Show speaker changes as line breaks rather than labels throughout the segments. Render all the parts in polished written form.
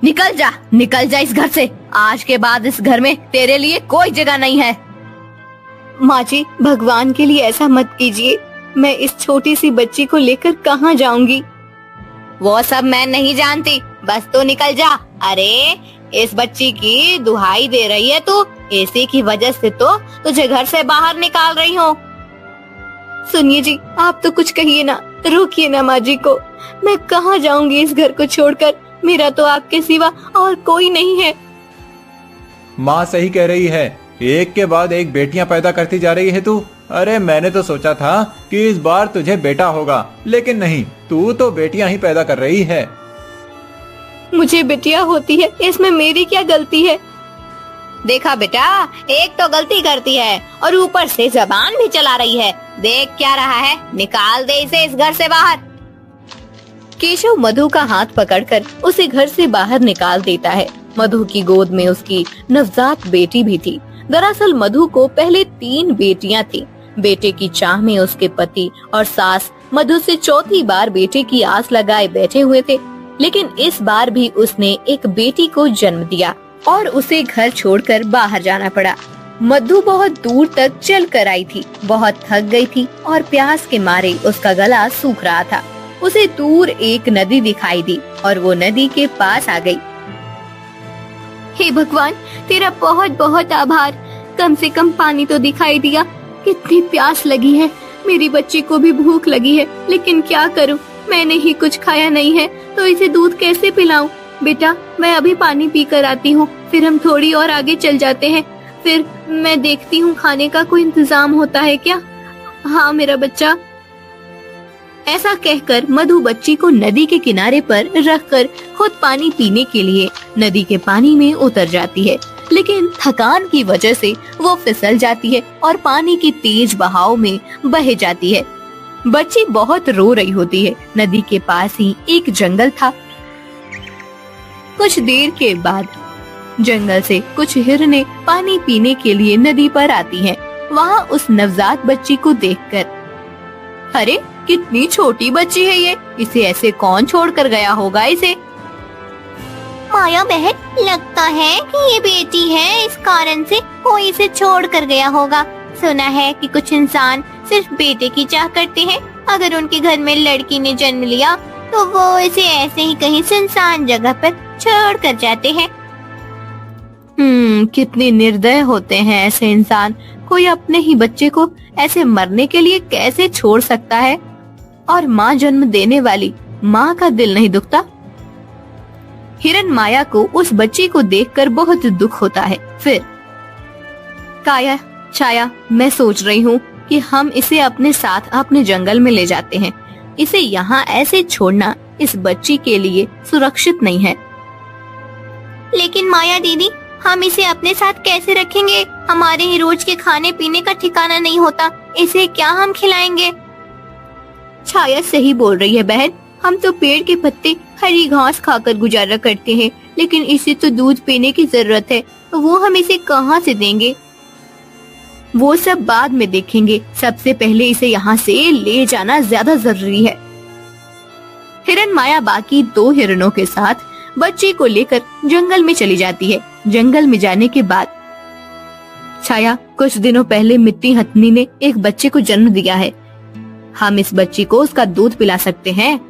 निकल जा इस घर से। आज के बाद इस घर में तेरे लिए कोई जगह नहीं है।
माँ जी, भगवान के लिए ऐसा मत कीजिए। मैं इस छोटी सी बच्ची को लेकर कहाँ जाऊंगी?
वो सब मैं नहीं जानती, बस तू निकल जा। अरे इस बच्ची की दुहाई दे रही है तू, इसी की वजह से तो तुझे घर से बाहर निकाल रही हूँ।
सुनिए जी, आप तो कुछ कहिए ना, रोकिए ना माँ जी को। मैं कहाँ जाऊंगी इस घर को छोड़कर? मेरा तो आपके सिवा और कोई नहीं है।
माँ सही कह रही है, एक के बाद एक बेटियां पैदा करती जा रही है तू। अरे मैंने तो सोचा था कि इस बार तुझे बेटा होगा, लेकिन नहीं, तू तो बेटियां ही पैदा कर रही है।
मुझे बेटियां होती है, इसमें मेरी क्या गलती है?
देखा बेटा, एक तो गलती करती है और ऊपर से जबान भी चला रही है। देख क्या रहा है, निकाल दे इसे इस घर से बाहर।
केशव मधु का हाथ पकड़कर उसे घर से बाहर निकाल देता है। मधु की गोद में उसकी नवजात बेटी भी थी। दरअसल मधु को पहले 3 बेटियां थी। बेटे की चाह में उसके पति और सास मधु से चौथी बार बेटे की आस लगाए बैठे हुए थे, लेकिन इस बार भी उसने एक बेटी को जन्म दिया और उसे घर छोड़कर बाहर जाना पड़ा। मधु बहुत दूर तक चल कर आई थी, बहुत थक गई थी और प्यास के मारे उसका गला सूख रहा था। उसे दूर एक नदी दिखाई दी और वो नदी के पास आ गई। हे भगवान, तेरा बहुत बहुत आभार, कम से कम पानी तो दिखाई दिया। कितनी प्यास लगी है, मेरी बच्ची को भी भूख लगी है, लेकिन क्या करूं, मैंने ही कुछ खाया नहीं है तो इसे दूध कैसे पिलाऊं? बेटा, मैं अभी पानी पी कर आती हूँ, फिर हम थोड़ी और आगे चल जाते हैं। फिर मैं देखती हूँ खाने का कोई इंतजाम होता है क्या। हाँ मेरा बच्चा। ऐसा कहकर मधु बच्ची को नदी के किनारे पर रखकर खुद पानी पीने के लिए नदी के पानी में उतर जाती है, लेकिन थकान की वजह से वो फिसल जाती है और पानी की तेज बहाव में बह जाती है। बच्ची बहुत रो रही होती है। नदी के पास ही एक जंगल था। कुछ देर के बाद जंगल से कुछ हिरनें पानी पीने के लिए नदी पर आती हैं। वहाँ उस नवजात बच्ची को देखकर, अरे कितनी छोटी बच्ची है ये, इसे ऐसे कौन छोड़ कर गया होगा इसे?
माया बहन, लगता है कि ये बेटी है, इस कारण से कोई इसे छोड़ कर गया होगा। सुना है कि कुछ इंसान सिर्फ बेटे की चाह करते हैं। अगर उनके घर में लड़की ने जन्म लिया तो वो इसे ऐसे ही कहीं सुनसान जगह पर छोड़ कर जाते हैं।
कितने निर्दय होते हैं ऐसे इंसान। कोई अपने ही बच्चे को ऐसे मरने के लिए कैसे छोड़ सकता है? और माँ जन्म देने वाली माँ का दिल नहीं दुखता? हिरन माया को उस बच्ची को देखकर बहुत दुख होता है। फिर काया, छाया, मैं सोच रही हूँ कि हम इसे अपने साथ अपने जंगल में ले जाते हैं। इसे यहाँ ऐसे छोड़ना इस बच्ची के लिए सुरक्षित नहीं है।
लेकिन माया दीदी, हम इसे अपने साथ कैसे रखेंगे? हमारे ही रोज के खाने पीने का ठिकाना नहीं होता, इसे क्या हम खिलाएंगे?
छाया सही बोल रही है बहन, हम तो पेड़ के पत्ते हरी घास खाकर गुजारा करते हैं, लेकिन इसे तो दूध पीने की जरूरत है, वो हम इसे कहाँ से देंगे? वो सब बाद में देखेंगे, सबसे पहले इसे यहाँ से ले जाना ज्यादा जरूरी है। हिरन माया बाकी 2 हिरणों के साथ बच्ची को लेकर जंगल में चली जाती है। जंगल में जाने के बाद छाया, कुछ दिनों पहले मिट्टी हथनी ने एक बच्चे को जन्म दिया है। हम इस बच्ची को उसका दूध पिला सकते हैं।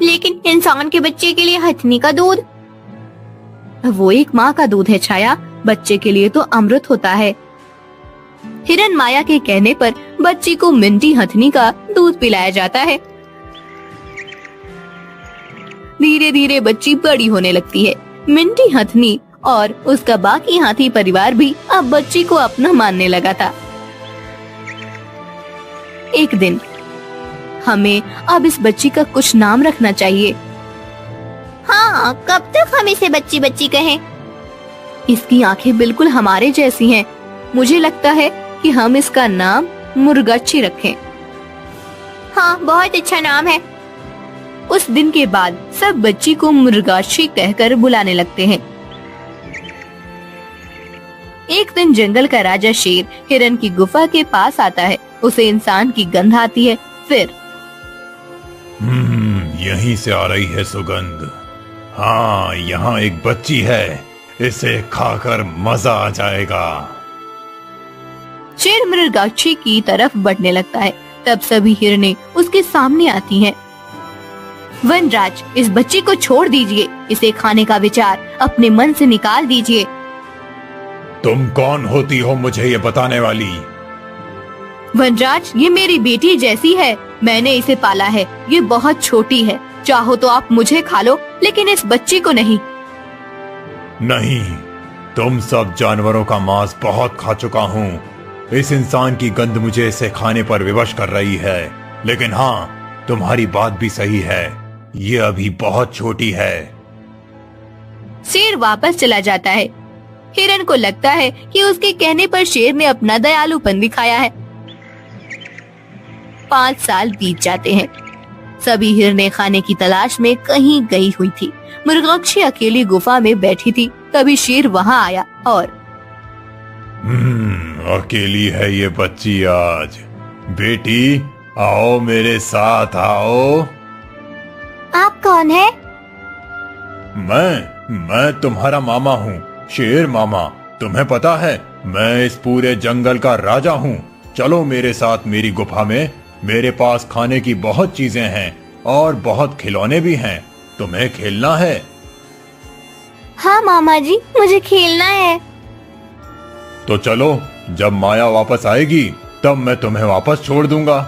लेकिन इंसान के बच्चे के लिए हथनी का दूध?
वो एक माँ का दूध है छाया, बच्चे के लिए तो अमृत होता है। हिरन माया के कहने पर बच्ची को मिंटी हथनी का दूध पिलाया जाता है। धीरे धीरे बच्ची बड़ी होने लगती है। मिंटी हथनी और उसका बाकी हाथी परिवार भी अब बच्ची को अपना मानने लगा था। एक दिन हमें अब इस बच्ची का कुछ नाम रखना चाहिए।
हाँ, कब तक हम इसे बच्ची बच्ची कहें?
इसकी आंखें बिल्कुल हमारे जैसी हैं। मुझे लगता है कि हम इसका नाम मुर्गच्छी रखें।
हाँ, बहुत अच्छा नाम है।
उस दिन के बाद सब बच्ची को मुर्गाच्छी कहकर बुलाने लगते हैं। एक दिन जंगल का राजा शेर हिरन की गुफा के पास आता है। उसे इंसान की गंध आती है। फिर
यहीं से आ रही है सुगंध। हाँ, यहाँ एक बच्ची है, इसे खाकर मजा आ जाएगा।
शेर मृगाक्षी की तरफ बढ़ने लगता है। तब सभी हिरनें उसके सामने आती हैं। वनराज, इस बच्ची को छोड़ दीजिए, इसे खाने का विचार अपने मन से निकाल दीजिए।
तुम कौन होती हो मुझे ये बताने वाली?
वनराज, ये मेरी बेटी जैसी है, मैंने इसे पाला है, ये बहुत छोटी है, चाहो तो आप मुझे खा लो, लेकिन इस बच्ची को नहीं।
नहीं, तुम सब जानवरों का मांस बहुत खा चुका हूँ। इस इंसान की गंध मुझे इसे खाने पर विवश कर रही है। लेकिन हाँ, तुम्हारी बात भी सही है, ये अभी बहुत छोटी है।
शेर वापस चला जाता है। हिरन को लगता है कि उसके कहने पर शेर ने अपना दयालुपन दिखाया है। 5 साल बीत जाते हैं। सभी हिरनें खाने की तलाश में कहीं गई हुई थी। मृगाक्षी अकेली गुफा में बैठी थी। तभी शेर वहां आया और
अकेली है ये बच्ची आज। बेटी, आओ मेरे साथ आओ।
आप कौन है?
मैं तुम्हारा मामा हूँ, शेर मामा। तुम्हें पता है, मैं इस पूरे जंगल का राजा हूँ। चलो मेरे साथ मेरी गुफा में। मेरे पास खाने की बहुत चीजें हैं और बहुत खिलौने भी हैं। तुम्हें खेलना है?
हाँ मामा जी, मुझे खेलना है।
तो चलो, जब माया वापस आएगी तब मैं तुम्हें वापस छोड़ दूंगा।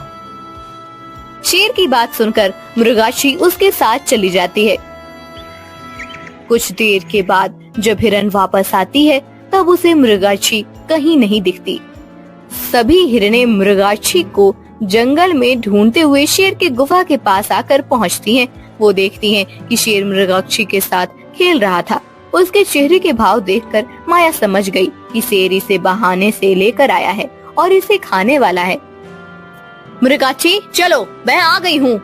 शेर की बात सुनकर मृगाक्षी उसके साथ चली जाती है। कुछ देर के बाद जब हिरन वापस आती है तब उसे मृगाक्षी कहीं नहीं दिखती। सभी हिरनें मृगाक्षी को जंगल में ढूंढते हुए शेर के गुफा के पास आकर पहुंचती हैं। वो देखती हैं कि शेर मृगाक्षी के साथ खेल रहा था। उसके चेहरे के भाव देखकर माया समझ गई कि शेर इसे बहाने से लेकर आया है और इसे खाने वाला है। मृगाक्षी, चलो, मैं आ गई हूँ।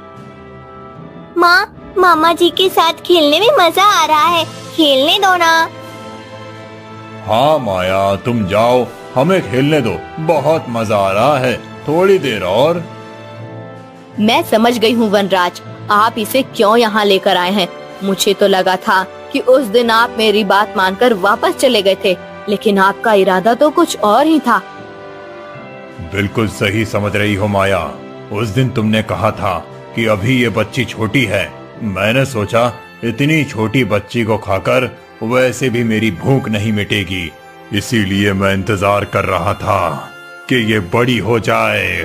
माँ, मामा जी के साथ खेलने में मजा आ रहा है, खेलने दो ना।
हाँ माया, तुम जाओ, हमें खेलने दो, बहुत मजा आ रहा है, थोड़ी देर और।
मैं समझ गई हूँ वनराज, आप इसे क्यों यहाँ लेकर आए हैं। मुझे तो लगा था कि उस दिन आप मेरी बात मानकर वापस चले गए थे, लेकिन आपका इरादा तो कुछ और ही था।
बिल्कुल सही समझ रही हो माया। उस दिन तुमने कहा था कि अभी ये बच्ची छोटी है। मैंने सोचा इतनी छोटी बच्ची को खाकर वैसे भी मेरी भूख नहीं मिटेगी, इसीलिए मैं इंतजार कर रहा था कि ये बड़ी हो जाए।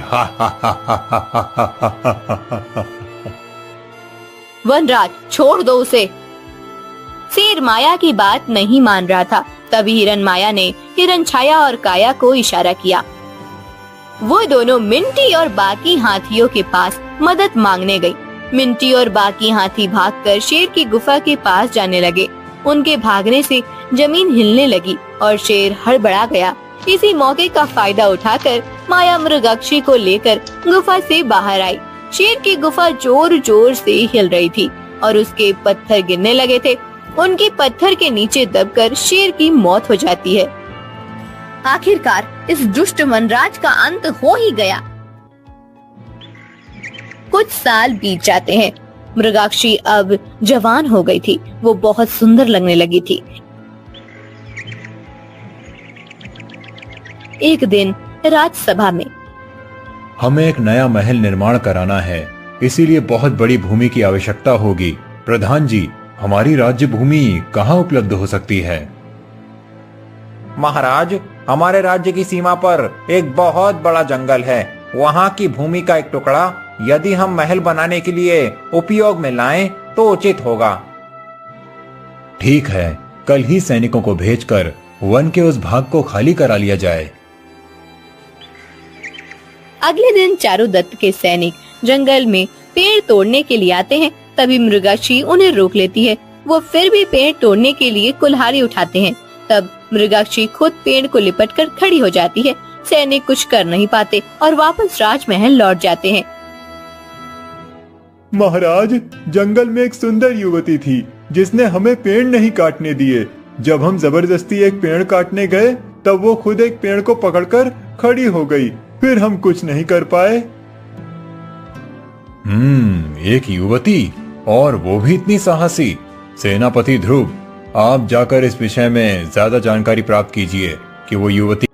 वनराज, छोड़ दो उसे। शेर माया की बात नहीं मान रहा था। तभी हिरन माया ने हिरन छाया और काया को इशारा किया। वो दोनों मिंटी और बाकी हाथियों के पास मदद मांगने गई। मिंटी और बाकी हाथी भागकर शेर की गुफा के पास जाने लगे। उनके भागने से जमीन हिलने लगी और शेर हड़बड़ा गया। इसी मौके का फायदा उठाकर माया मृगाक्षी को लेकर गुफा से बाहर आई। शेर की गुफा जोर जोर से हिल रही थी और उसके पत्थर गिरने लगे थे। उनके पत्थर के नीचे दबकर शेर की मौत हो जाती है। आखिरकार इस दुष्ट वनराज का अंत हो ही गया। कुछ साल बीत जाते हैं। मृगाक्षी अब जवान हो गई थी। वो बहुत सुंदर लगने लगी थी। एक दिन राजसभा में,
हमें एक नया महल निर्माण कराना है, इसीलिए बहुत बड़ी भूमि की आवश्यकता होगी। प्रधान जी, हमारी राज्य भूमि कहाँ उपलब्ध हो सकती है?
महाराज, हमारे राज्य की सीमा पर एक बहुत बड़ा जंगल है। वहाँ की भूमि का एक टुकड़ा यदि हम महल बनाने के लिए उपयोग में लाएं तो उचित होगा।
ठीक है, कल ही सैनिकों को भेजकर वन के उस भाग को खाली करा लिया जाए।
अगले दिन चारुदत्त के सैनिक जंगल में पेड़ तोड़ने के लिए आते हैं। तभी मृगाक्षी उन्हें रोक लेती है। वो फिर भी पेड़ तोड़ने के लिए कुल्हाड़ी उठाते हैं। तब मृगाक्षी खुद पेड़ को लिपटकर खड़ी हो जाती है। सैनिक कुछ कर नहीं पाते और वापस राजमहल लौट जाते हैं।
महाराज, जंगल में एक सुंदर युवती थी जिसने हमें पेड़ नहीं काटने दिए। जब हम जबरदस्ती एक पेड़ काटने गए तब वो खुद एक पेड़ को पकड़कर खड़ी हो गई। फिर हम कुछ नहीं कर पाए। एक युवती, और वो भी इतनी साहसी। सेनापति ध्रुव, आप जाकर इस विषय में ज्यादा जानकारी प्राप्त कीजिए कि वो युवती